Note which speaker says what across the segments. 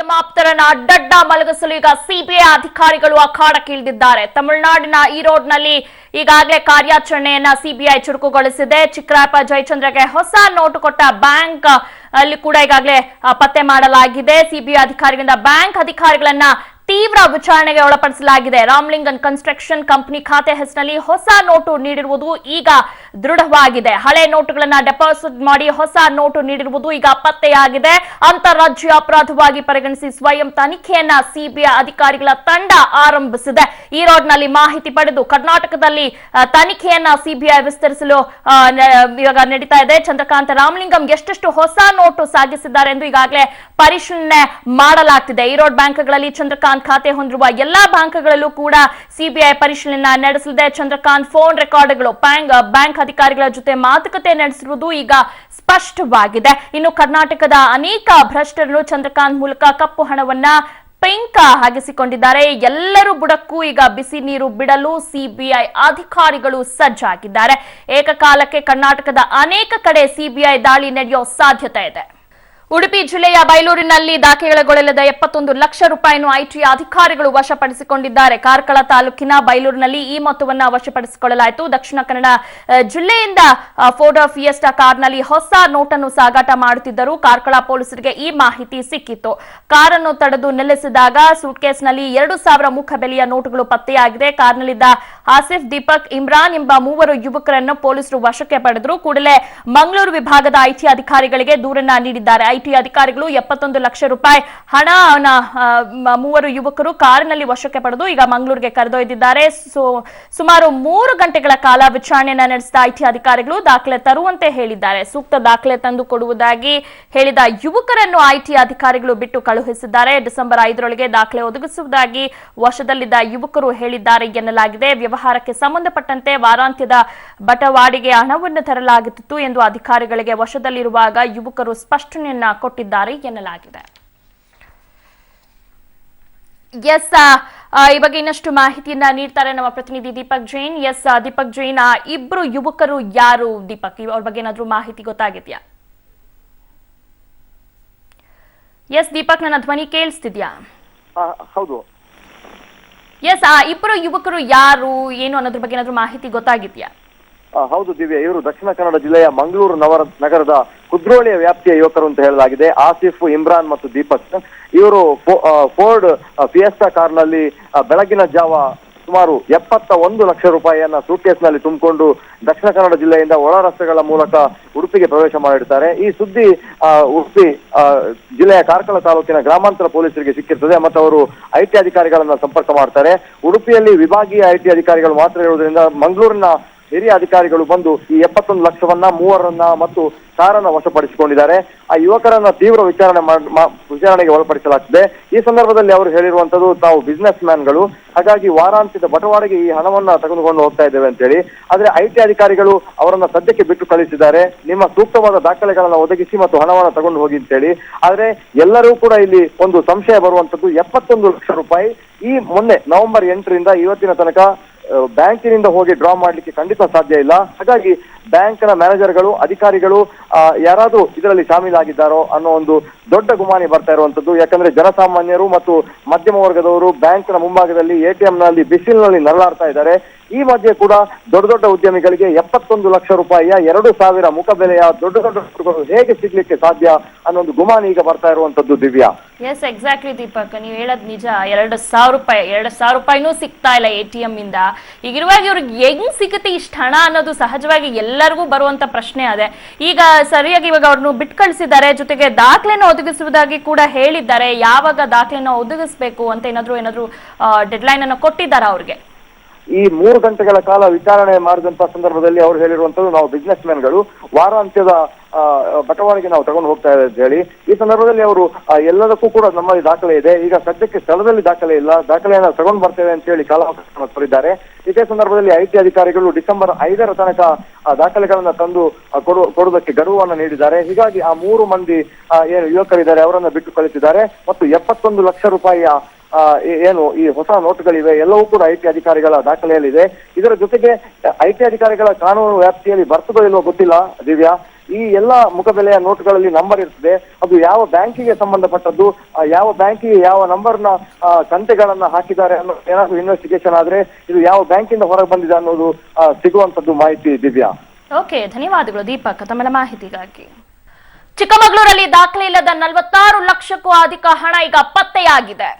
Speaker 1: CM ಆಪ್ತರನ್ನ ಅಡ್ಡಡ್ಡ ಮಲಗಿಸಲು ಈಗ CBI ಅಧಿಕಾರಿಗಳು ಅಖಾಡಕ್ಕಿಳಿದಿದ್ದಾರೆ. ತಮಿಳುನಾಡಿನ ಈರೋಡ್ನಲ್ಲಿ ಈಗಾಗಲೇ ಕಾರ್ಯಾಚರಣೆಯನ್ನ ಸಿಬಿಐ ಚುರುಕುಗೊಳಿಸಿದೆ. ಚಿಕ್ಕರಾಯಪ್ಪ ಜಯಚಂದ್ರಗೆ ಹೊಸ ನೋಟು ಕೊಟ್ಟ ಬ್ಯಾಂಕ್ ಅಲ್ಲಿ ಕೂಡ ಈಗಾಗಲೇ ಪತ್ತೆ ಮಾಡಲಾಗಿದೆ. ಸಿಬಿಐ ಅಧಿಕಾರಿಗಳಿಂದ ಬ್ಯಾಂಕ್ ಅಧಿಕಾರಿಗಳನ್ನ ತೀವ್ರ ವಿಚಾರಣೆಗೆ ಒಳಪಡಿಸಲಾಗಿದೆ. ರಾಮಲಿಂಗನ್ ಕನ್ಸ್ಟ್ರಕ್ಷನ್ ಕಂಪನಿ ಖಾತೆ ಹೆಸರಿನಲ್ಲಿ ಹೊಸ ನೋಟು ನೀಡಿರುವುದು ಈಗ ದೃಢವಾಗಿದೆ. ಹಳೆ ನೋಟುಗಳನ್ನ ಡೆಪಾಸಿಟ್ ಮಾಡಿ ಹೊಸ ನೋಟು ನೀಡಿರುವುದು ಈಗ ಪತ್ತೆಯಾಗಿದೆ. ಅಂತಾರಾಜ್ಯ ಅಪರಾಧವಾಗಿ ಪರಿಗಣಿಸಿ ಸ್ವಯಂ ತನಿಖೆಯನ್ನ ಸಿಬಿಐ ಅಧಿಕಾರಿಗಳ ತಂಡ ಆರಂಭಿಸಿದೆ. ಈರೋಡ್ನಲ್ಲಿ ಮಾಹಿತಿ ಪಡೆದು ಕರ್ನಾಟಕದಲ್ಲಿ ತನಿಖೆಯನ್ನ ಸಿಬಿಐ ವಿಸ್ತರಿಸಲು ಇವಾಗ ನಡೀತಾ ಇದೆ. ಚಂದ್ರಕಾಂತ್ ರಾಮಲಿಂಗಂ ಎಷ್ಟೆಷ್ಟು ಹೊಸ ನೋಟು ಸಾಗಿಸಿದ್ದಾರೆ ಎಂದು ಈಗಾಗಲೇ ಪರಿಶೀಲನೆ ಮಾಡಲಾಗ್ತಿದೆ. ಈರೋಡ್ ಬ್ಯಾಂಕ್ಗಳಲ್ಲಿ ಚಂದ್ರಕಾಂತ್ ಖಾತೆ ಹೊಂದಿರುವ ಎಲ್ಲಾ ಬ್ಯಾಂಕ್ಗಳಲ್ಲೂ ಕೂಡ ಸಿಬಿಐ ಪರಿಶೀಲನೆ ನಡೆಸಲಿದೆ. ಚಂದ್ರಕಾಂತ್ ಫೋನ್ ರೆಕಾರ್ಡ್ಗಳು ಬ್ಯಾಂಕ್ ಅಧಿಕಾರಿಗಳ ಜೊತೆ ಮಾತುಕತೆ ನಡೆಸಿರುವುದು ಈಗ ಸ್ಪಷ್ಟವಾಗಿದೆ. ಇನ್ನು ಕರ್ನಾಟಕದ ಅನೇಕ ಭ್ರಷ್ಟರು ಚಂದ್ರಕಾಂತ್ ಮೂಲಕ ಕಪ್ಪು ಹಣವನ್ನ ಪೆಂಕ ಹಾಕಿಸಿಕೊಂಡಿದ್ದಾರೆ. ಎಲ್ಲರೂ ಬುಡಕ್ಕೂ ಈಗ ಬಿಸಿ ನೀರು ಬಿಡಲು ಸಿಬಿಐ ಅಧಿಕಾರಿಗಳು ಸಜ್ಜಾಗಿದ್ದಾರೆ. ಏಕಕಾಲಕ್ಕೆ ಕರ್ನಾಟಕದ ಅನೇಕ ಕಡೆ ಸಿಬಿಐ ದಾಳಿ ನಡೆಯುವ ಸಾಧ್ಯತೆ ಇದೆ. ಉಡುಪಿ ಜಿಲ್ಲೆಯ ಬೈಲೂರಿನಲ್ಲಿ ದಾಖಲೆಗೊಳ್ಳದ 71 ಲಕ್ಷ ರೂಪಾಯಿಯನ್ನು ಐಟಿ ಅಧಿಕಾರಿಗಳು ವಶಪಡಿಸಿಕೊಂಡಿದ್ದಾರೆ. ಕಾರ್ಕಳ ತಾಲೂಕಿನ ಬೈಲೂರಿನಲ್ಲಿ ಈ ಮೊತ್ತವನ್ನು ವಶಪಡಿಸಿಕೊಳ್ಳಲಾಯಿತು. ದಕ್ಷಿಣ ಕನ್ನಡ ಜಿಲ್ಲೆಯಿಂದ ಫೋರ್ಡ್ ಫಿಯೆಸ್ಟಾ ಕಾರ್ನಲ್ಲಿ ಹೊಸ ನೋಟನ್ನು ಸಾಗಾಟ ಮಾಡುತ್ತಿದ್ದರು. ಕಾರ್ಕಳ ಪೊಲೀಸರಿಗೆ ಈ ಮಾಹಿತಿ ಸಿಕ್ಕಿತ್ತು. ಕಾರನ್ನು ತಡೆದು ನಿಲ್ಲಿಸಿದಾಗ ಸೂಟ್ಕೇಸ್ನಲ್ಲಿ 2,000 ಮುಖ ಬೆಲೆಯ ನೋಟುಗಳು ಪತ್ತೆಯಾಗಿದೆ. ಕಾರ್ನಲ್ಲಿದ್ದ ಆಸಿಫ್, ದೀಪಕ್, ಇಮ್ರಾನ್ ಎಂಬ 3 ಯುವಕರನ್ನು ಪೊಲೀಸರು ವಶಕ್ಕೆ ಪಡೆದರು. ಕೂಡಲೇ ಮಂಗಳೂರು ವಿಭಾಗದ ಐಟಿ ಅಧಿಕಾರಿಗಳಿಗೆ ದೂರನ್ನ ನೀಡಿದ್ದಾರೆ. ಐಟಿ ಅಧಿಕಾರಿಗಳು 71 ಲಕ್ಷ ರೂಪಾಯಿ ಹಣ 3 ಯುವಕರು ಕಾರಿನಲ್ಲಿ ವಶಕ್ಕೆ ಪಡೆದು ಈಗ ಮಂಗಳೂರಿಗೆ ಕರೆದೊಯ್ದಿದ್ದಾರೆ. ಸುಮಾರು 3 ಗಂಟೆಗಳ ಕಾಲ ವಿಚಾರಣೆಯನ್ನ ನಡೆಸಿದ ಐಟಿ ಅಧಿಕಾರಿಗಳು ದಾಖಲೆ ತರುವಂತೆ ಹೇಳಿದ್ದಾರೆ. ಸೂಕ್ತ ದಾಖಲೆ ತಂದು ಕೊಡುವುದಾಗಿ ಹೇಳಿದ ಯುವಕರನ್ನು ಐಟಿ ಅಧಿಕಾರಿಗಳು ಬಿಟ್ಟು ಕಳುಹಿಸಿದ್ದಾರೆ. ಡಿಸೆಂಬರ್ 5ರೊಳಗೆ ದಾಖಲೆ ಒದಗಿಸುವುದಾಗಿ ವಶದಲ್ಲಿದ್ದ ಯುವಕರು ಹೇಳಿದ್ದಾರೆ ಎನ್ನಲಾಗಿದೆ. ವ್ಯವಹಾರಕ್ಕೆ ಸಂಬಂಧಪಟ್ಟಂತೆ ವಾರಾಂತ್ಯದ ಬಟವಾಡಿಗೆ ಹಣವನ್ನು ತರಲಾಗುತ್ತಿತ್ತು ಎಂದು ಅಧಿಕಾರಿಗಳಿಗೆ ವಶದಲ್ಲಿರುವಾಗ ಯುವಕರು ಸ್ಪಷ್ಟನೆಯನ್ನ ಕೊಟ್ಟಿದ್ದಾರೆ ಎನ್ನಲಾಗಿದೆ. ಎಸ್, ಈ ಬಗ್ಗೆ ಇನ್ನಷ್ಟು ಮಾಹಿತಿಯನ್ನ ನೀಡ್ತಾರೆ ನಮ್ಮ ಪ್ರತಿನಿಧಿ ದೀಪಕ್ ಜೈನ್. ಎಸ್ ದೀಪಕ್ ಜೈನ್, ಇಬ್ರು ಯುವಕರು ಯಾರು ದೀಪಕ್? ಅವ್ರ ಬಗ್ಗೆ ಏನಾದ್ರೂ ಮಾಹಿತಿ ಗೊತ್ತಾಗಿದ್ಯಾ? ಎಸ್ ದೀಪಕ್, ನನ್ನ ಧ್ವನಿ ಕೇಳಿಸ್ತಿದ್ಯಾ?
Speaker 2: ಹೌದು.
Speaker 1: ಎಸ್, ಇಬ್ರು ಯುವಕರು ಯಾರು ಏನು ಅನ್ನೋದ್ರ ಬಗ್ಗೆ ಏನಾದ್ರೂ ಮಾಹಿತಿ ಗೊತ್ತಾಗಿದ್ಯಾ?
Speaker 2: ಹೌದು ದಿವ್ಯ, ಇವರು ದಕ್ಷಿಣ ಕನ್ನಡ ಜಿಲ್ಲೆಯ ಮಂಗಳೂರು ನಗರದ ಕುದ್ರೋಳಿಯ ವ್ಯಾಪ್ತಿಯ ಯುವಕರು ಅಂತ ಹೇಳಲಾಗಿದೆ. ಆಸಿಫ್, ಇಮ್ರಾನ್ ಮತ್ತು ದೀಪಕ್ ಇವರು ಫೋರ್ಡ್ ಫಿಯೆಸ್ಟಾ ಕಾರ್ನಲ್ಲಿ ಬೆಳಗಿನ ಜಾವ ಸುಮಾರು 71 ಲಕ್ಷ ರೂಪಾಯಿಯನ್ನ ಸೂಟ್ಕೇಸ್ನಲ್ಲಿ ತುಂಬಿಕೊಂಡು ದಕ್ಷಿಣ ಕನ್ನಡ ಜಿಲ್ಲೆಯಿಂದ ಒಳ ರಸ್ತೆಗಳ ಮೂಲಕ ಉಡುಪಿಗೆ ಪ್ರವೇಶ ಮಾಡಿರ್ತಾರೆ. ಈ ಸುದ್ದಿ ಉಡುಪಿ ಜಿಲ್ಲೆಯ ಕಾರ್ಕಳ ತಾಲೂಕಿನ ಗ್ರಾಮಾಂತರ ಪೊಲೀಸರಿಗೆ ಸಿಕ್ಕಿರ್ತದೆ ಮತ್ತು ಅವರು ಐಟಿ ಅಧಿಕಾರಿಗಳನ್ನ ಸಂಪರ್ಕ ಮಾಡ್ತಾರೆ. ಉಡುಪಿಯಲ್ಲಿ ವಿಭಾಗೀಯ ಐಟಿ ಅಧಿಕಾರಿಗಳು ಮಾತ್ರ ಇರುವುದರಿಂದ ಮಂಗಳೂರಿನ ಹಿರಿಯ ಅಧಿಕಾರಿಗಳು ಬಂದು ಈ 71 ಲಕ್ಷವನ್ನ 3ರನ್ನ ಮತ್ತು ಕಾರನ್ನ ವಶಪಡಿಸಿಕೊಂಡಿದ್ದಾರೆ. ಆ ಯುವಕರನ್ನ ತೀವ್ರ ವಿಚಾರಣೆಗೆ ಒಳಪಡಿಸಲಾಗ್ತದೆ. ಈ ಸಂದರ್ಭದಲ್ಲಿ ಅವರು ಹೇಳಿರುವಂತದ್ದು, ತಾವು ಬಿಸ್ನೆಸ್ ಮ್ಯಾನ್ಗಳು, ಹಾಗಾಗಿ ವಾರಾಂತ್ಯದ ಬಟವಾಡೆಗೆ ಈ ಹಣವನ್ನ ತೆಗೆದುಕೊಂಡು ಹೋಗ್ತಾ ಇದ್ದೇವೆ ಅಂತ ಹೇಳಿ. ಆದ್ರೆ ಐಟಿ ಅಧಿಕಾರಿಗಳು ಅವರನ್ನ ಸದ್ಯಕ್ಕೆ ಬಿಟ್ಟು ಕಳಿಸಿದ್ದಾರೆ. ನಿಮ್ಮ ಸೂಕ್ತವಾದ ದಾಖಲೆಗಳನ್ನ ಒದಗಿಸಿ ಮತ್ತು ಹಣವನ್ನ ತಗೊಂಡು ಹೋಗಿ ಅಂತ ಹೇಳಿ. ಆದ್ರೆ ಎಲ್ಲರೂ ಕೂಡ ಇಲ್ಲಿ ಒಂದು ಸಂಶಯ ಬರುವಂತದ್ದು, 71 ಲಕ್ಷ ರೂಪಾಯಿ ಈ ಮೊನ್ನೆ ನವೆಂಬರ್ 8ರಿಂದ ಇವತ್ತಿನ ತನಕ ಬ್ಯಾಂಕಿನಿಂದ ಹೋಗಿ ಡ್ರಾ ಮಾಡ್ಲಿಕ್ಕೆ ಖಂಡಿತ ಸಾಧ್ಯ ಇಲ್ಲ. ಹಾಗಾಗಿ ಬ್ಯಾಂಕ್ನ ಮ್ಯಾನೇಜರ್ಗಳು, ಅಧಿಕಾರಿಗಳು ಯಾರಾದ್ರೂ ಇದರಲ್ಲಿ ಶಾಮೀಲಾಗಿದ್ದಾರೋ ಅನ್ನೋ ಒಂದು ದೊಡ್ಡ ಗುಮಾನಿ ಬರ್ತಾ ಇರುವಂತದ್ದು. ಯಾಕಂದ್ರೆ ಜನಸಾಮಾನ್ಯರು ಮತ್ತು ಮಧ್ಯಮ ವರ್ಗದವರು ಬ್ಯಾಂಕ್ನ ಮುಂಭಾಗದಲ್ಲಿ ಎಟಿಎಂನಲ್ಲಿ ಬಿಸಿಲಿನಲ್ಲಿ ನರಳಾಡ್ತಾ ಇದ್ದಾರೆ. ಈ ಮಧ್ಯೆ ಕೂಡ ದೊಡ್ಡ ದೊಡ್ಡ ಉದ್ಯಮಿಗಳಿಗೆ 71 ಲಕ್ಷ ರೂಪಾಯಿಯ 2,000 ಮುಖ ಬೆಲೆಯ ದೊಡ್ಡ ದೊಡ್ಡ ನೋಟುಗಳು ಹೇಗೆ ಸಿಗ್ಲಿಕ್ಕೆ ಸಾಧ್ಯ ಅನ್ನೋ ಒಂದು ಗುಮಾನಿ ಈಗ ಬರ್ತಾ ಇರುವಂತದ್ದು ದಿವ್ಯಾ.
Speaker 1: ಎಸ್, ಎಕ್ಸಾಕ್ಟ್ಲಿ ದೀಪಕ್, ನೀವು ಹೇಳದ್ ನಿಜ. 2,000 ರೂಪಾಯಿನೂ ಸಿಗ್ತಾ ಇಲ್ಲ ಎಟಿಎಂ ಇಂದ. ಈಗಿರುವಾಗ ಇವ್ರಿಗೆ ಹೆಂಗ್ ಸಿಗುತ್ತೆ ಇಷ್ಟು ಹಣ ಅನ್ನೋದು ಸಹಜವಾಗಿ ಎಲ್ಲರಿಗೂ ಬರುವಂತ ಪ್ರಶ್ನೆ ಅದೇ. ಈಗ ಸರಿಯಾಗಿ ಇವಾಗ ಅವ್ರನ್ನು ಬಿಟ್ಟು ಕಳಿಸಿದ್ದಾರೆ, ಜೊತೆಗೆ ದಾಖಲೆನ ಒದಗಿಸುವುದಾಗಿ ಕೂಡ ಹೇಳಿದ್ದಾರೆ. ಯಾವಾಗ ದಾಖಲೆನ ಒದಗಿಸ್ಬೇಕು ಅಂತ ಏನಾದ್ರು ಡೆಡ್ಲೈನ್ ಅನ್ನು ಕೊಟ್ಟಿದ್ದಾರ ಅವ್ರಿಗೆ?
Speaker 2: ಈ 3 ಗಂಟೆಗಳ ಕಾಲ ವಿಚಾರಣೆ ಮಾಡಿದಂತ ಸಂದರ್ಭದಲ್ಲಿ ಅವರು ಹೇಳಿರುವಂತದ್ದು, ನಾವು ಬಿಸ್ನೆಸ್ ಮ್ಯಾನ್ಗಳು, ವಾರಾಂತ್ಯದ ಬಟವಾಡೆಗೆ ನಾವು ತಗೊಂಡು ಹೋಗ್ತಾ ಇದ್ದೇವೆ ಅಂತ ಹೇಳಿ. ಈ ಸಂದರ್ಭದಲ್ಲಿ ಅವರು ಎಲ್ಲದಕ್ಕೂ ಕೂಡ ನಮ್ಮಲ್ಲಿ ದಾಖಲೆ ಇದೆ, ಈಗ ಸದ್ಯಕ್ಕೆ ಸ್ಥಳದಲ್ಲಿ ದಾಖಲೆ ಇಲ್ಲ, ದಾಖಲೆಯನ್ನ ತಗೊಂಡು ಬರ್ತೇವೆ ಅಂತ ಹೇಳಿ ಕಾಲಾವಕಾಶ ಕೋರಿದ್ದಾರೆ. ಇದೇ ಸಂದರ್ಭದಲ್ಲಿ ಐಟಿ ಅಧಿಕಾರಿಗಳು ಡಿಸೆಂಬರ್ 5ರ ತನಕ ದಾಖಲೆಗಳನ್ನ ತಂದು ಕೊಡುವುದಕ್ಕೆ ಗಡುವನ್ನು ನೀಡಿದ್ದಾರೆ. ಹೀಗಾಗಿ ಆ 3 ಮಂದಿ ಏನು ಯುವಕರಿದ್ದಾರೆ ಅವರನ್ನ ಬಿಟ್ಟು ಕಳಿಸಿದ್ದಾರೆ ಮತ್ತು 71 ಲಕ್ಷ ರೂಪಾಯಿಯ ಏನು ಈ ಹೊಸ ನೋಟುಗಳಿವೆ ಎಲ್ಲವೂ ಕೂಡ ಐಟಿ ಅಧಿಕಾರಿಗಳ ದಾಖಲೆಯಲ್ಲಿದೆ. ಇದರ ಜೊತೆಗೆ ಐಟಿ ಅಧಿಕಾರಿಗಳ ಕಾನೂನು ವ್ಯಾಪ್ತಿಯಲ್ಲಿ ಬರ್ತದೋ ಇಲ್ವೋ ಗೊತ್ತಿಲ್ಲ ದಿವ್ಯಾ. ಈ ಎಲ್ಲಾ ಮುಖಬೆಲೆಯ ನೋಟುಗಳಲ್ಲಿ ನಂಬರ್ ಇರ್ತದೆ, ಅದು ಯಾವ ಬ್ಯಾಂಕಿಗೆ ಸಂಬಂಧಪಟ್ಟದ್ದು, ಯಾವ ಬ್ಯಾಂಕಿಗೆ ಯಾವ ನಂಬರ್ನ ಕಂತೆಗಳನ್ನ ಹಾಕಿದ್ದಾರೆ ಅನ್ನೋ ಏನಾದ್ರು ಇನ್ವೆಸ್ಟಿಗೇಷನ್ ಆದ್ರೆ ಇದು ಯಾವ ಬ್ಯಾಂಕಿಂದ ಹೊರಗೆ ಬಂದಿದೆ ಅನ್ನೋದು ಸಿಗುವಂತದ್ದು ಮಾಹಿತಿ ದಿವ್ಯಾ.
Speaker 1: ಓಕೆ, ಧನ್ಯವಾದಗಳು ದೀಪಕ್ ತಮ್ಮ ಮಾಹಿತಿಗಾಗಿ. ಚಿಕ್ಕಮಗಳೂರಲ್ಲಿ ದಾಖಲೆ ಇಲ್ಲದ 46 ಲಕ್ಷಕ್ಕೂ ಅಧಿಕ ಹಣ ಈಗ ಪತ್ತೆಯಾಗಿದೆ.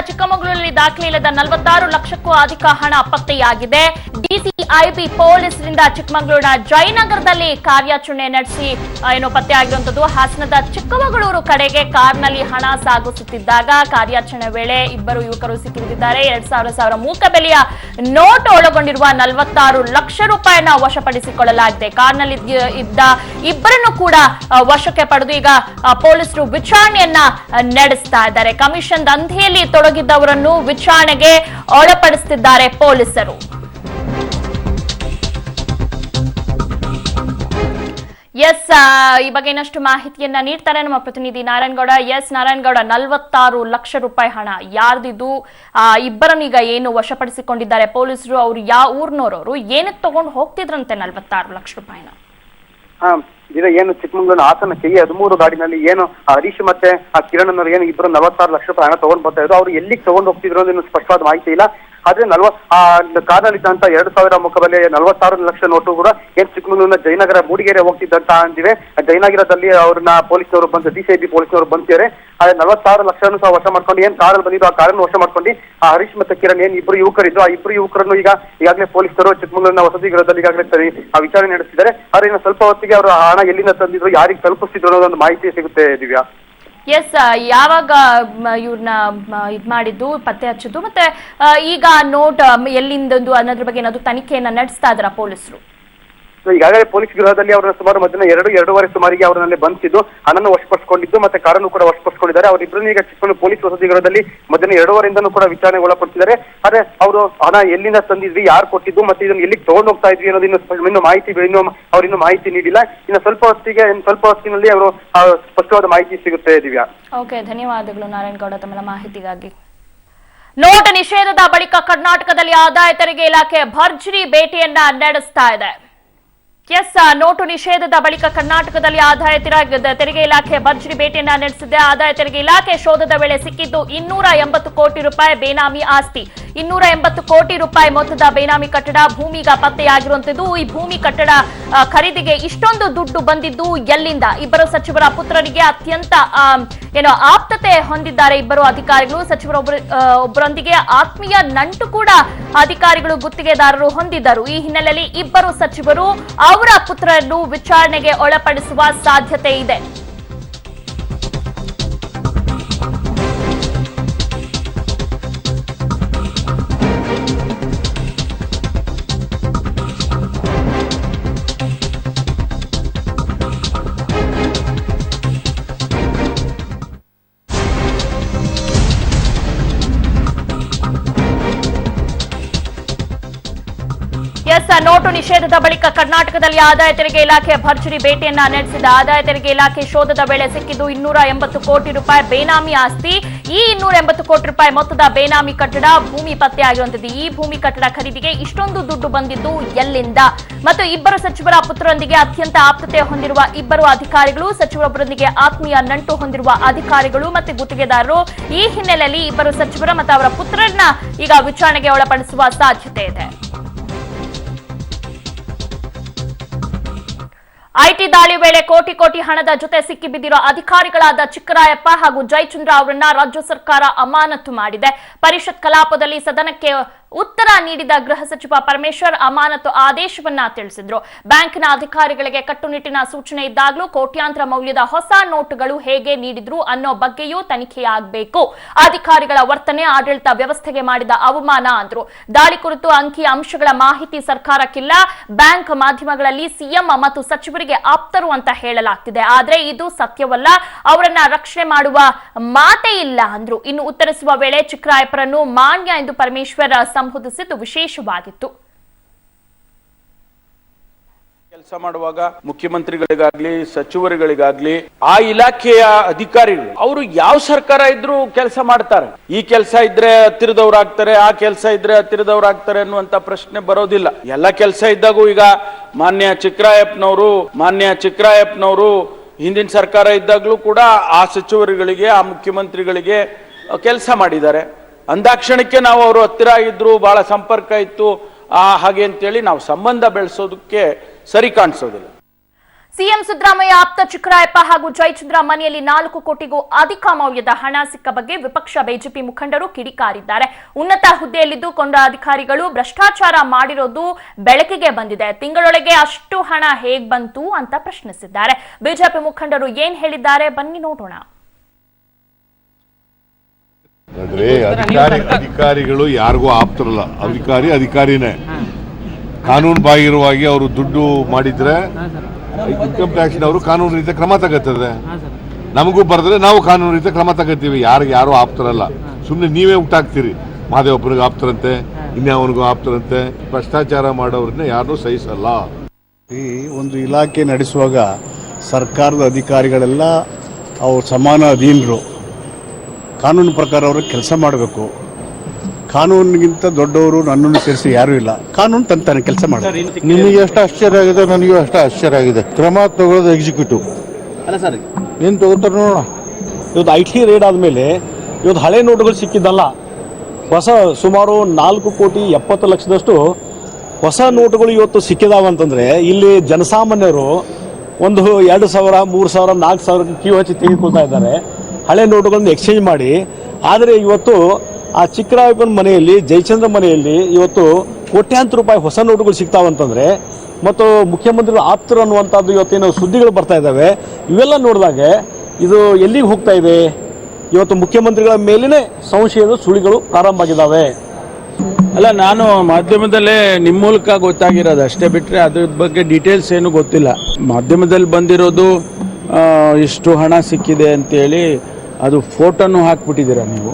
Speaker 1: ಚಿಕ್ಕಮಗಳೂರಲ್ಲಿ ದಾಖಲೆ ಇಲ್ಲದ 46 ಲಕ್ಷಕ್ಕೂ ಅಧಿಕ ಹಣ ಪತ್ತೆಯಾಗಿದೆ. ಡಿಸಿಐಬಿ ಪೊಲೀಸರಿಂದ ಚಿಕ್ಕಮಗಳೂರಿನ ಜಯನಗರದಲ್ಲಿ ಕಾರ್ಯಾಚರಣೆ ನಡೆಸಿ ಪತ್ತೆಯಾಗಿರುವಂತದ್ದು. ಹಾಸನದ ಚಿಕ್ಕಮಗಳೂರು ಕಡೆಗೆ ಕಾರ್ನಲ್ಲಿ ಹಣ ಸಾಗಿಸುತ್ತಿದ್ದಾಗ ಕಾರ್ಯಾಚರಣೆ ವೇಳೆ ಇಬ್ಬರು ಯುವಕರು ಸಿಕ್ಕಿಬಿದ್ದಿದ್ದಾರೆ. 2,000 ಮೂಕಬೆಲೆಯ ನೋಟ್ ಒಳಗೊಂಡಿರುವ 46 ಲಕ್ಷ ರೂಪಾಯಿನ ವಶಪಡಿಸಿಕೊಳ್ಳಲಾಗಿದೆ. ಕಾರ್ನಲ್ಲಿ ಇದ್ದ ಇಬ್ಬರನ್ನು ಕೂಡ ವಶಕ್ಕೆ ಪಡೆದು ಈಗ ಪೊಲೀಸರು ವಿಚಾರಣೆಯನ್ನ ನಡೆಸ್ತಾ ಇದ್ದಾರೆ. ಕಮಿಷನ್ ದಂಧೆಯಲ್ಲಿ ತೊಡಗಿದ್ದವರನ್ನು ವಿಚಾರಣೆಗೆ ಒಳಪಡಿಸುತ್ತಿದ್ದಾರೆ ಪೊಲೀಸರು. ಈ ಬಗ್ಗೆ ಇನ್ನಷ್ಟು ಮಾಹಿತಿಯನ್ನ ನೀಡ್ತಾರೆ ನಮ್ಮ ಪ್ರತಿನಿಧಿ ನಾರಾಯಣಗೌಡ. ನಾರಾಯಣಗೌಡ, 46 ಲಕ್ಷ ರೂಪಾಯಿ ಹಣ ಯಾರ್ದಿದು? ಇಬ್ಬರನ್ನೀಗ ಏನು ವಶಪಡಿಸಿಕೊಂಡಿದ್ದಾರೆ ಪೊಲೀಸರು? ಅವ್ರು ಯಾವ ಊರ್ನವರು? ಏನಕ್ಕೆ ತಗೊಂಡು ಹೋಗ್ತಿದ್ರಂತೆ 46 ಲಕ್ಷ ರೂಪಾಯಿನ?
Speaker 3: ಈಗ ಏನು ಚಿಕ್ಕಮಗಳೂರಿನ ಹಾಸನ KA13 ಗಾಡಿನಲ್ಲಿ ಏನು ಹರೀಶ್ ಮತ್ತೆ ಕಿರಣ್ ಅನ್ನೋರು ಏನು ಇಬ್ಬರು 46 ಲಕ್ಷ ರೂಪಾಯಿ ಹಣ ತಗೊಂಡ್ ಬರ್ತಾ ಇದ್ರು. ಅವ್ರು ಎಲ್ಲಿಗೆ ತಗೊಂಡ್ ಹೋಗ್ತಿದ್ರು ಅನ್ನೋ ಸ್ಪಷ್ಟವಾದ ಮಾಹಿತಿ ಇಲ್ಲ. ಆದ್ರೆ ಕಾರ್ನಲ್ಲಿದ್ದಂತ 2,000 ಮುಖಬೆಲೆ 46 ಲಕ್ಷ ನೋಟು ಕೂಡ ಏನ್ ಚಿಕ್ಕಮಗಳೂರಿನ ಜಯನಗರ ಮೂಡಿಗೆರೆ ಹೋಗ್ತಿದ್ದಂತ ಅಂದಿವೆ. ಜಯನಗರದಲ್ಲಿ ಅವ್ರನ್ನ ಪೊಲೀಸ್ನವರು ಬಂದು DCIB ಪೊಲೀಸ್ನವರು ಬಂದಿದ್ದಾರೆ. ಆದ್ರೆ 46 ಲಕ್ಷವನ್ನು ಸಹ ವಶ ಮಾಡ್ಕೊಂಡು ಏನ್ ಕಾರಲ್ಲಿ ಬಂದಿದ್ದು ಆ ಕಾರನ್ನು ವಶ ಮಾಡ್ಕೊಂಡು ಹರೀಶ್ ಮತ್ತೆ ಕಿರಣ್ ಏನ್ ಇಬ್ರು ಯುವಕರಿದ್ರು ಆ ಇಬ್ರು ಯುವಕರನ್ನು ಈಗಾಗಲೇ ಪೊಲೀಸರು ಚಿಕ್ಕಮಗಳೂರಿನ ವಸತಿ ಗೃಹದಲ್ಲಿ ಈಗಾಗಲೇ ವಿಚಾರಣೆ ನಡೆಸಿದ್ದಾರೆ. ಆದ್ರೆ ಇನ್ನು ಸ್ವಲ್ಪ ಹೊತ್ತಿಗೆ ಅವರು ಹಣ ಎಲ್ಲಿಂದ ತಂದಿದ್ರು, ಯಾರಿಗೆ ತಲುಪಿಸಿದ್ರು ಅನ್ನೋದೊಂದು ಮಾಹಿತಿ ಸಿಗುತ್ತೆ ದಿವ್ಯಾ.
Speaker 1: ಯಾವಾಗ ಇವ್ರನ್ನ ಇದ್ ಮಾಡಿದ್ದು ಪತ್ತೆ ಹಚ್ಚಿದ್ದು ಮತ್ತೆ ಈಗ ನೋಟ್ ಎಲ್ಲಿಂದೊಂದು ಅನ್ನೋದ್ರ ಬಗ್ಗೆ ಏನಾದ್ರು ತನಿಖೆಯನ್ನ ನಡೆಸ್ತಾ ಇದ್ರ ಪೊಲೀಸರು?
Speaker 3: ಈಗಾಗಲೇ ಪೊಲೀಸ್ ಗೃಹದಲ್ಲಿ ಅವರನ್ನ ಸುಮಾರು ಮಧ್ಯಾಹ್ನ 2-2:30 ಸುಮಾರಿಗೆ ಅವರನ್ನೇ ಬಂಧಿಸಿದ್ದು, ಹಣನ್ನು ವಶಪಡಿಸಿಕೊಂಡಿದ್ದು ಮತ್ತೆ ಕಾರನ್ನು ಕೂಡ ವಶಪಡಿಸಿಕೊಂಡಿದ್ದಾರೆ. ಅವರಿಬ್ಬರನ್ನು ಈಗ ಚಿಕ್ಕಮಗಳೂರು ಪೊಲೀಸ್ ವಸತಿ ಗೃಹದಲ್ಲಿ ಮಧ್ಯಾಹ್ನ 2:30 ಕೂಡ ವಿಚಾರಣೆಗೆ ಒಳಪಡಿಸಿದ್ದಾರೆ. ಆದ್ರೆ ಅವರು ಹಣ ಎಲ್ಲಿಂದ ತಂದಿದ್ವಿ, ಯಾರು ಕೊಟ್ಟಿದ್ದು ಮತ್ತೆ ಇದನ್ನು ಎಲ್ಲಿಗೆ ತಗೊಂಡು ಹೋಗ್ತಾ ಇದ್ವಿ ಅನ್ನೋದು ಇನ್ನು ಮಾಹಿತಿ ಅವ್ರಿನ್ನೂ ಮಾಹಿತಿ ನೀಡಿಲ್ಲ. ಇನ್ನು ಸ್ವಲ್ಪ ಹೊತ್ತಿನಲ್ಲಿ ಅವರು ಸ್ಪಷ್ಟವಾದ ಮಾಹಿತಿ ಸಿಗುತ್ತೆ ದಿವ್ಯಾ.
Speaker 1: ಓಕೆ, ಧನ್ಯವಾದಗಳು ನಾರಾಯಣಗೌಡ ತಮ್ಮ ಮಾಹಿತಿಗಾಗಿ. ನೋಟ್ ನಿಷೇಧದ ಬಳಿಕ ಕರ್ನಾಟಕದಲ್ಲಿ ಆದಾಯ ತೆರಿಗೆ ಇಲಾಖೆ ಭರ್ಜರಿ ಬೇಟೆಯನ್ನ ನಡೆಸ್ತಾ ಇದೆ. ನೋಟು ನಿಷೇಧದ ಬಳಿಕ ಕರ್ನಾಟಕದಲ್ಲಿ ಆದಾಯ ತೆರಿಗೆ ಇಲಾಖೆ ಭರ್ಜರಿ ಬೇಟೆಯನ್ನ ನಡೆಸಿದೆ. ಆದಾಯ ತೆರಿಗೆ ಇಲಾಖೆ ಶೋಧದ ವೇಳೆ ಸಿಕ್ಕಿದ್ದು 280 ಕೋಟಿ ರೂಪಾಯಿ ಬೇನಾಮಿ ಆಸ್ತಿ. 280 ಕೋಟಿ ರೂಪಾಯಿ ಮೊತ್ತದ ಬೇನಾಮಿ ಕಟ್ಟಡ ಭೂಮಿಗ ಪತ್ತೆಯಾಗಿರುವಂತದ್ದು. ಈ ಭೂಮಿ ಕಟ್ಟಡ ಖರೀದಿಗೆ ಇಷ್ಟೊಂದು ದುಡ್ಡು ಬಂದಿದ್ದು ಎಲ್ಲಿಂದ? ಇಬ್ಬರು ಸಚಿವರ ಪುತ್ರರಿಗೆ ಅತ್ಯಂತ ಆಪ್ತತೆ ಹೊಂದಿದ್ದಾರೆ ಇಬ್ಬರು ಅಧಿಕಾರಿಗಳು. ಒಬ್ಬರೊಂದಿಗೆ ಆತ್ಮೀಯ ನಂಟು ಕೂಡ ಅಧಿಕಾರಿಗಳು ಗುತ್ತಿಗೆದಾರರು ಹೊಂದಿದ್ದರು. ಈ ಹಿನ್ನೆಲೆಯಲ್ಲಿ ಇಬ್ಬರು ಸಚಿವರು ಅವರ ಪುತ್ರರನ್ನು ವಿಚಾರಣೆಗೆ ಒಳಪಡಿಸುವ ಸಾಧ್ಯತೆ ಇದೆ. ನೋಟು ನಿಷೇಧದ ಬಳಿಕ ಕರ್ನಾಟಕದಲ್ಲಿ ಆದಾಯ ತೆರಿಗೆ ಇಲಾಖೆ ಭರ್ಜರಿ ಬೇಟೆಯನ್ನ ನಡೆಸಿದ. ಆದಾಯ ತೆರಿಗೆ ಇಲಾಖೆ ಶೋಧದ ವೇಳೆ ಸಿಕ್ಕಿದ್ದು 280 ಕೋಟಿ ರೂಪಾಯಿ ಬೇನಾಮಿ ಆಸ್ತಿ. ಈ 280 ಕೋಟಿ ರೂಪಾಯಿ ಮೊತ್ತದ ಬೇನಾಮಿ ಕಟ್ಟಡ ಭೂಮಿ ಪತ್ತೆಯಾಗಿರುವಂತದ್ದು. ಈ ಭೂಮಿ ಕಟ್ಟಡ ಖರೀದಿಗೆ ಇಷ್ಟೊಂದು ದುಡ್ಡು ಬಂದಿದ್ದು ಎಲ್ಲಿಂದ? ಮತ್ತು ಇಬ್ಬರು ಸಚಿವರ ಪುತ್ರರೊಂದಿಗೆ ಅತ್ಯಂತ ಆಪ್ತತೆ ಹೊಂದಿರುವ ಇಬ್ಬರು ಅಧಿಕಾರಿಗಳು, ಸಚಿವರೊಬ್ಬರೊಂದಿಗೆ ಆತ್ಮೀಯ ನಂಟು ಹೊಂದಿರುವ ಅಧಿಕಾರಿಗಳು ಮತ್ತು ಗುತ್ತಿಗೆದಾರರು. ಈ ಹಿನ್ನೆಲೆಯಲ್ಲಿ ಇಬ್ಬರು ಸಚಿವರ ಮತ್ತು ಅವರ ಪುತ್ರರನ್ನ ಈಗ ವಿಚಾರಣೆಗೆ ಒಳಪಡಿಸುವ ಸಾಧ್ಯತೆ ಇದೆ. ಐಟಿ ದಾಳಿ ವೇಳೆ ಕೋಟಿ ಹಣದ ಜೊತೆ ಸಿಕ್ಕಿಬಿದ್ದಿರುವ ಅಧಿಕಾರಿಗಳಾದ ಚಿಕ್ಕರಾಯಪ್ಪ ಹಾಗೂ ಜಯಚಂದ್ರ ಅವರನ್ನ ರಾಜ್ಯ ಸರ್ಕಾರ ಅಮಾನತು ಮಾಡಿದೆ. ಪರಿಷತ್ ಕಲಾಪದಲ್ಲಿ ಸದನಕ್ಕೆ ಉತ್ತರ ನೀಡಿದ ಗೃಹ ಸಚಿವ ಪರಮೇಶ್ವರ್ ಅಮಾನತು ಆದೇಶವನ್ನ ತಿಳಿಸಿದ್ರು. ಬ್ಯಾಂಕ್ನ ಅಧಿಕಾರಿಗಳಿಗೆ ಕಟ್ಟುನಿಟ್ಟಿನ ಸೂಚನೆ ಇದ್ದಾಗಲೂ ಕೋಟ್ಯಾಂತರ ಮೌಲ್ಯದ ಹೊಸ ನೋಟುಗಳು ಹೇಗೆ ನೀಡಿದ್ರು ಅನ್ನೋ ಬಗ್ಗೆಯೂ ತನಿಖೆಯಾಗಬೇಕು. ಅಧಿಕಾರಿಗಳ ವರ್ತನೆ ಆಡಳಿತ ವ್ಯವಸ್ಥೆಗೆ ಮಾಡಿದ ಅವಮಾನ ಅಂದ್ರು. ದಾಳಿ ಕುರಿತು ಅಂಕಿ ಅಂಶಗಳ ಮಾಹಿತಿ ಸರ್ಕಾರಕ್ಕಿಲ್ಲ. ಬ್ಯಾಂಕ್ ಮಾಧ್ಯಮಗಳಲ್ಲಿ ಸಿಎಂ ಮತ್ತು ಸಚಿವರಿಗೆ ಆಪ್ತರು ಅಂತ ಹೇಳಲಾಗ್ತಿದೆ. ಆದ್ರೆ ಇದು ಸತ್ಯವಲ್ಲ. ಅವರನ್ನ ರಕ್ಷಣೆ ಮಾಡುವ ಮಾತೇ ಇಲ್ಲ ಅಂದ್ರು. ಇನ್ನು ಉತ್ತರಿಸುವ ವೇಳೆ ಚಿಕ್ಕರಾಯಪ್ಪರನ್ನು ಮಾನ್ಯ ಎಂದು ಪರಮೇಶ್ವರ್ ಸಂಬೋಧಿಸಿದ್ದು ವಿಶೇಷವಾಗಿತ್ತು.
Speaker 4: ಕೆಲಸ ಮಾಡುವಾಗ ಮುಖ್ಯಮಂತ್ರಿಗಳಿಗಾಗ್ಲಿ ಸಚಿವರುಗಳಿಗಾಗ್ಲಿ ಆ ಇಲಾಖೆಯ ಅಧಿಕಾರಿಗಳು ಅವರು ಯಾವ ಸರ್ಕಾರ ಇದ್ರೂ ಕೆಲಸ ಮಾಡ್ತಾರೆ. ಈ ಕೆಲಸ ಇದ್ರೆ ಹತ್ತಿರದವ್ರಾಗ್ತಾರೆ, ಆ ಕೆಲಸ ಇದ್ರೆ ಹತ್ತಿರದವ್ರಾಗ್ತಾರೆ ಅನ್ನುವಂತ ಪ್ರಶ್ನೆ ಬರೋದಿಲ್ಲ. ಎಲ್ಲ ಕೆಲಸ ಇದ್ದಾಗೂ ಈಗ ಮಾನ್ಯ ಚಿಕ್ಕರಾಯಪ್ಪನವರು ಹಿಂದಿನ ಸರ್ಕಾರ ಇದ್ದಾಗಲೂ ಕೂಡ ಆ ಸಚಿವರುಗಳಿಗೆ ಆ ಮುಖ್ಯಮಂತ್ರಿಗಳಿಗೆ ಕೆಲಸ ಮಾಡಿದ್ದಾರೆ. ಅಂದಾಕ್ಷಣಕ್ಕೆ ನಾವು ಅವರು ಹತ್ತಿರ ಇದ್ರು, ಬಹಳ ಸಂಪರ್ಕ ಇತ್ತು ಹಾಗೆ ಅಂತೇಳಿ ನಾವು ಸಂಬಂಧ ಬೆಳೆಸೋದಕ್ಕೆ ಸರಿ ಕಾಣಿಸೋದಿಲ್ಲ.
Speaker 1: ಸಿಎಂ ಸಿದ್ದರಾಮಯ್ಯ ಆಪ್ತ ಚಿಕ್ಕರಾಯಪ್ಪ ಹಾಗೂ ಜಯಚಂದ್ರ ಮನೆಯಲ್ಲಿ 4 ಕೋಟಿಗೂ ಅಧಿಕ ಮೌಲ್ಯದ ಹಣ ಸಿಕ್ಕ ಬಗ್ಗೆ ವಿಪಕ್ಷ ಬಿಜೆಪಿ ಮುಖಂಡರು ಕಿಡಿಕಾರಿದ್ದಾರೆ. ಉನ್ನತ ಹುದ್ದೆಯಲ್ಲಿದ್ದು ಕೊಂಡ ಅಧಿಕಾರಿಗಳು ಭ್ರಷ್ಟಾಚಾರ ಮಾಡಿರೋದು ಬೆಳಕಿಗೆ ಬಂದಿದೆ. ತಿಂಗಳೊಳಗೆ ಅಷ್ಟು ಹಣ ಹೇಗ್ ಬಂತು ಅಂತ ಪ್ರಶ್ನಿಸಿದ್ದಾರೆ. ಬಿಜೆಪಿ ಮುಖಂಡರು ಏನ್ ಹೇಳಿದ್ದಾರೆ ಬನ್ನಿ ನೋಡೋಣ.
Speaker 5: ಅಂದ್ರೆ ಅಧಿಕಾರಿಗಳು ಯಾರಿಗೂ ಆಪ್ತರಲ್ಲ. ಅಧಿಕಾರಿನೇ ಕಾನೂನು ಬಾಹಿರವಾಗಿ ಅವರು ದುಡ್ಡು ಮಾಡಿದ್ರೆ ಇನ್ಕಮ್ ಟ್ಯಾಕ್ಸ್ನವರು ಕಾನೂನು ರೀತಿಯ ಕ್ರಮ ತಗೋತದೆ. ನಮಗೂ ಬರೆದ್ರೆ ನಾವು ಕಾನೂನು ರೀತಿಯ ಕ್ರಮ ತಗೋತೀವಿ. ಯಾರು ಆಪ್ತರಲ್ಲ. ಸುಮ್ಮನೆ ನೀವೇ ಹುಟ್ಟಾಕ್ತೀರಿ. ಮಹಾದೇವಪ್ಪನಿಗೆ ಆಪ್ತರಂತೆ, ಇನ್ಯಾವನಿಗೂ ಆಪ್ತರಂತೆ. ಭ್ರಷ್ಟಾಚಾರ ಮಾಡೋರನ್ನ ಯಾರೂ ಸಹಿಸಲ್ಲ.
Speaker 6: ಈ ಒಂದು ಇಲಾಖೆ ನಡೆಸುವಾಗ ಸರ್ಕಾರದ ಅಧಿಕಾರಿಗಳೆಲ್ಲ ಅವ್ರು ಸಮಾನ ಅಧೀನರು. ಕಾನೂನು ಪ್ರಕಾರ ಅವರು ಕೆಲಸ ಮಾಡಬೇಕು. ಕಾನೂನಿಗಿಂತ ದೊಡ್ಡವರು ನನ್ನನ್ನು ಸೇರಿಸಿ ಯಾರೂ ಇಲ್ಲ. ಕಾನೂನು ತಂತಾನೆ ಕೆಲಸ ಮಾಡ್ತಾರೆ.
Speaker 5: ನಿಮಗೆ ಎಷ್ಟು ಆಶ್ಚರ್ಯ ಆಗಿದೆ, ನನಗೂ ಅಷ್ಟು ಆಶ್ಚರ್ಯ ಆಗಿದೆ. ಕ್ರಮ ತಗೊಳ್ಳೋದು ಎಕ್ಸಿಕ್ಯೂಟಿವ್
Speaker 7: ಅಲ್ಲ ಸರ್,
Speaker 5: ಏನು ತಗೋತಾರೆ ನೋಡೋಣ.
Speaker 7: ಇವತ್ತು IT ರೇಡ್ ಆದಮೇಲೆ ಇವತ್ತು ಹಳೆ ನೋಟುಗಳು ಸಿಕ್ಕಿದ್ದಲ್ಲ, ಹೊಸ ಸುಮಾರು 4,70,00,000ದಷ್ಟು ಹೊಸ ನೋಟುಗಳು ಇವತ್ತು ಸಿಕ್ಕಿದಾವಂತಂದರೆ ಇಲ್ಲಿ ಜನಸಾಮಾನ್ಯರು ಒಂದು 2,000, 3,000, 4,000 ಕ್ಯೂ ಹಚ್ಚಿ ತೆಗೆದುಕೊಳ್ತಾ ಇದ್ದಾರೆ ಹಳೆ ನೋಟುಗಳನ್ನು ಎಕ್ಸ್ಚೇಂಜ್ ಮಾಡಿ. ಆದರೆ ಇವತ್ತು ಆ ಚಿಕ್ಕರಾಯಪ್ಪನ ಮನೆಯಲ್ಲಿ, ಜಯಚಂದ್ರ ಮನೆಯಲ್ಲಿ ಇವತ್ತು ಕೋಟ್ಯಾಂತರ ರೂಪಾಯಿ ಹೊಸ ನೋಟುಗಳು ಸಿಗ್ತಾವಂತಂದರೆ ಮತ್ತು ಮುಖ್ಯಮಂತ್ರಿಗಳು ಆಪ್ತರು ಅನ್ನುವಂಥದ್ದು ಇವತ್ತೇನು ಸುದ್ದಿಗಳು ಬರ್ತಾ ಇದ್ದಾವೆ. ಇವೆಲ್ಲ ನೋಡಿದಾಗ ಇದು ಎಲ್ಲಿಗೆ ಹೋಗ್ತಾ ಇದೆ? ಇವತ್ತು ಮುಖ್ಯಮಂತ್ರಿಗಳ ಮೇಲಿನೇ ಸಂಶಯದ ಸುಳಿಗಳು ಪ್ರಾರಂಭ ಆಗಿದ್ದಾವೆ.
Speaker 4: ಅಲ್ಲ, ನಾನು ಮಾಧ್ಯಮದಲ್ಲೇ ನಿಮ್ಮ ಮೂಲಕ ಗೊತ್ತಾಗಿರೋದು ಅಷ್ಟೇ, ಬಿಟ್ಟರೆ ಅದ್ರ ಬಗ್ಗೆ ಡೀಟೇಲ್ಸ್ ಏನು ಗೊತ್ತಿಲ್ಲ. ಮಾಧ್ಯಮದಲ್ಲಿ ಬಂದಿರೋದು ಇಷ್ಟು ಹಣ ಸಿಕ್ಕಿದೆ ಅಂತೇಳಿ ಅದು ಫೋಟೋನು ಹಾಕ್ಬಿಟ್ಟಿದ್ದೀರಾ ನೀವು.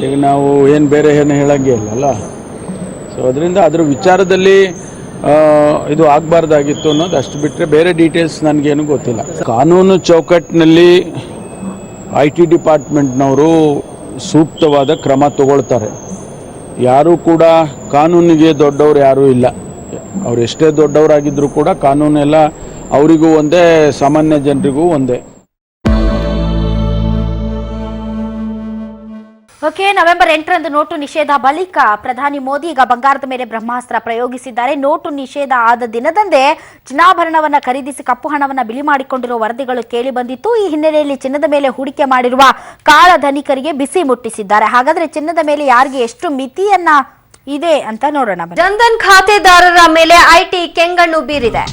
Speaker 4: ಈಗ ನಾವು ಏನು ಬೇರೆ ಏನು ಹೇಳಂಗೆ ಇಲ್ಲಲ್ಲ. ಸೊ ಅದರಿಂದ ಅದ್ರ ವಿಚಾರದಲ್ಲಿ ಇದು ಆಗಬಾರ್ದಾಗಿತ್ತು ಅನ್ನೋದು ಅಷ್ಟು ಬಿಟ್ಟರೆ ಬೇರೆ ಡೀಟೇಲ್ಸ್ ನನಗೇನು ಗೊತ್ತಿಲ್ಲ. ಕಾನೂನು ಚೌಕಟ್ಟಿನಲ್ಲಿ IT ಡಿಪಾರ್ಟ್ಮೆಂಟ್ನವರು ಸೂಕ್ತವಾದ ಕ್ರಮ ತಗೊಳ್ತಾರೆ. ಯಾರೂ ಕೂಡ ಕಾನೂನಿಗೆ ದೊಡ್ಡವರು ಯಾರೂ ಇಲ್ಲ. ಅವ್ರು ಎಷ್ಟೇ ದೊಡ್ಡವರಾಗಿದ್ದರೂ ಕೂಡ ಕಾನೂನೆಲ್ಲ ಅವರಿಗೂ ಒಂದೇ, ಸಾಮಾನ್ಯ ಜನರಿಗೂ ಒಂದೇ.
Speaker 8: ಓಕೆ, ನವೆಂಬರ್ 8ರಂದು ನೋಟು ನಿಷೇಧ ಬಳಿಕ ಪ್ರಧಾನಿ ಮೋದಿ ಈಗ ಬಂಗಾರದ ಮೇಲೆ ಬ್ರಹ್ಮಾಸ್ತ್ರ ಪ್ರಯೋಗಿಸಿದ್ದಾರೆ. ನೋಟು ನಿಷೇಧ ಆದ ದಿನದಂದೇ ಚಿನ್ನಾಭರಣವನ್ನು ಖರೀದಿಸಿ ಕಪ್ಪು ಹಣವನ್ನು ಬಿಳಿ ಮಾಡಿಕೊಂಡಿರುವ ವರದಿಗಳು ಕೇಳಿ ಬಂದಿತ್ತು. ಈ ಹಿನ್ನೆಲೆಯಲ್ಲಿ ಚಿನ್ನದ ಮೇಲೆ ಹೂಡಿಕೆ ಮಾಡಿರುವ ಕಾಳ ಧನಿಕರಿಗೆ ಬಿಸಿ ಮುಟ್ಟಿಸಿದ್ದಾರೆ. ಹಾಗಾದ್ರೆ ಚಿನ್ನದ ಮೇಲೆ ಯಾರಿಗೆ ಎಷ್ಟು ಮಿತಿಯನ್ನ ಇದೆ ಅಂತ ನೋಡೋಣ.
Speaker 9: ಜನ್ಧನ್ ಖಾತೆದಾರರ ಮೇಲೆ IT ಕೆಂಗಣ್ಣು ಬೀರಿದೆ.